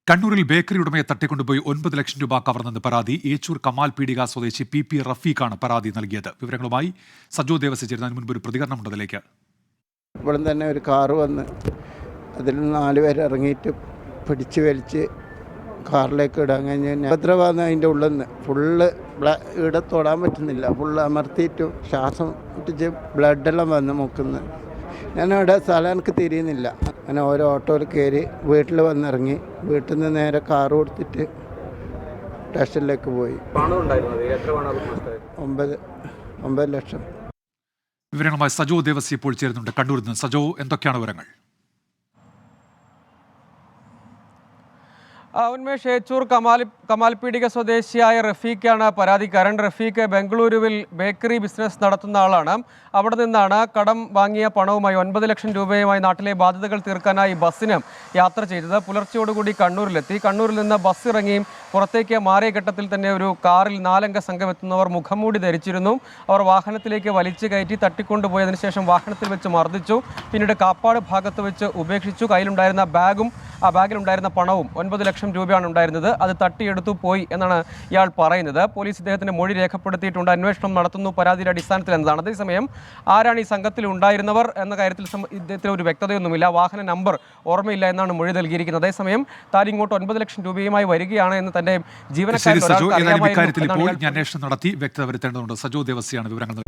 കണ്ണൂരിൽ ബേക്കറി ഉടമയെ തട്ടിക്കൊണ്ടുപോയി 9 ലക്ഷം രൂപ കവർന്നെന്ന് പരാതി. ഏച്ചൂർ കമാൽ പീടിക സ്വദേശി പി റഫീഖാണ് പരാതി നൽകിയത്. വിവരങ്ങളുമായി സജോ ദേവസി ചേരുന്നതിന് മുൻപ് ഒരു പ്രതികരണമുണ്ട് അതിലേക്ക്. ഇവിടെ തന്നെ ഒരു കാറ് വന്ന് അതിൽ 4 പേര് ഇറങ്ങിയിട്ട് പിടിച്ച് വലിച്ച് കാറിലേക്ക് ഇടാൻ കഴിഞ്ഞ് ഭദ്രവാദം അതിൻ്റെ ഉള്ളിൽ നിന്ന് ഫുള്ള് ഇവിടെ തൊടാൻ പറ്റുന്നില്ല. ഫുള്ള് അമർത്തിയിട്ടും ശ്വാസം മുട്ടിച്ച് ബ്ലഡെല്ലാം വന്ന് മുക്കുന്നു. ഞാനവിടെ സ്ഥലം എനിക്ക് തിരിയുന്നില്ല. അങ്ങനെ ഓരോ ഓട്ടോയിൽ കയറി വീട്ടിൽ വന്നിറങ്ങി. വീട്ടിൽ നിന്ന് നേരെ കാറ് കൊടുത്തിട്ട് സ്റ്റേഷനിലേക്ക് പോയി. 9 ലക്ഷം. വിവരങ്ങളുമായി സജോ ദേവസി ഇപ്പോൾ ചേരുന്നുണ്ട് കണ്ണൂരിൽ നിന്ന്. സജോ, എന്തൊക്കെയാണ് വിവരങ്ങൾ? ഉന്മേഷ്, ഏച്ചൂർ കമാൽ പീടിക സ്വദേശിയായ റഫീഖാണ് പരാതിക്കാരൻ. റഫീഖ് ബംഗളൂരുവിൽ ബേക്കറി ബിസിനസ് നടത്തുന്ന ആളാണ്. അവിടെ നിന്നാണ് കടം വാങ്ങിയ പണവുമായി 9 ലക്ഷം രൂപയുമായി നാട്ടിലെ ബാധ്യതകൾ തീർക്കാനായി ബസ്സിന് യാത്ര ചെയ്തത്. പുലർച്ചയോടുകൂടി കണ്ണൂരിലെത്തി. കണ്ണൂരിൽ നിന്ന് ബസ് ഇറങ്ങിയും പുറത്തേക്ക് മാറിയ ഘട്ടത്തിൽ തന്നെ ഒരു കാറിൽ 4 അംഗ സംഘം എത്തുന്നവർ മുഖംമൂടി ധരിച്ചിരുന്നു. അവർ വാഹനത്തിലേക്ക് വലിച്ചു കയറ്റി തട്ടിക്കൊണ്ടുപോയതിനു ശേഷം വാഹനത്തിൽ വെച്ച് മർദ്ദിച്ചു. പിന്നീട് കാപ്പാട് ഭാഗത്ത് വെച്ച് ഉപേക്ഷിച്ചു. കയ്യിലുണ്ടായിരുന്ന ബാഗും ആ ബാഗിലുണ്ടായിരുന്ന പണവും 9 ലക്ഷം രൂപയാണ് ഉണ്ടായിരുന്നത്. അത് തട്ടിയെടുത്തു പോയി എന്നാണ് ഇയാൾ പറയുന്നത്. പോലീസ് ഇദ്ദേഹത്തിന്റെ മൊഴി രേഖപ്പെടുത്തിയിട്ടുണ്ട്. അന്വേഷണം നടത്തുന്നു പരാതിയുടെ അടിസ്ഥാനത്തിൽ എന്നതാണ്. അതേസമയം ആരാണ് ഈ സംഘത്തിൽ ഉണ്ടായിരുന്നവർ എന്ന കാര്യത്തിൽ ഇദ്ദേഹത്തിന് ഒരു വ്യക്തതയൊന്നുമില്ല. വാഹന നമ്പർ ഓർമ്മയില്ല എന്നാണ് മൊഴി നൽകിയിരിക്കുന്നത്. അതേസമയം താൻ ഇങ്ങോട്ട് 9 ലക്ഷം രൂപയുമായി വരികയാണ് എന്ന് തന്റെ ജീവനക്കാരൻ അന്വേഷണം നടത്തി വ്യക്തത വരുത്തേണ്ടതുണ്ട്. സജോ ദേവസിയാണ് വിവരങ്ങൾ.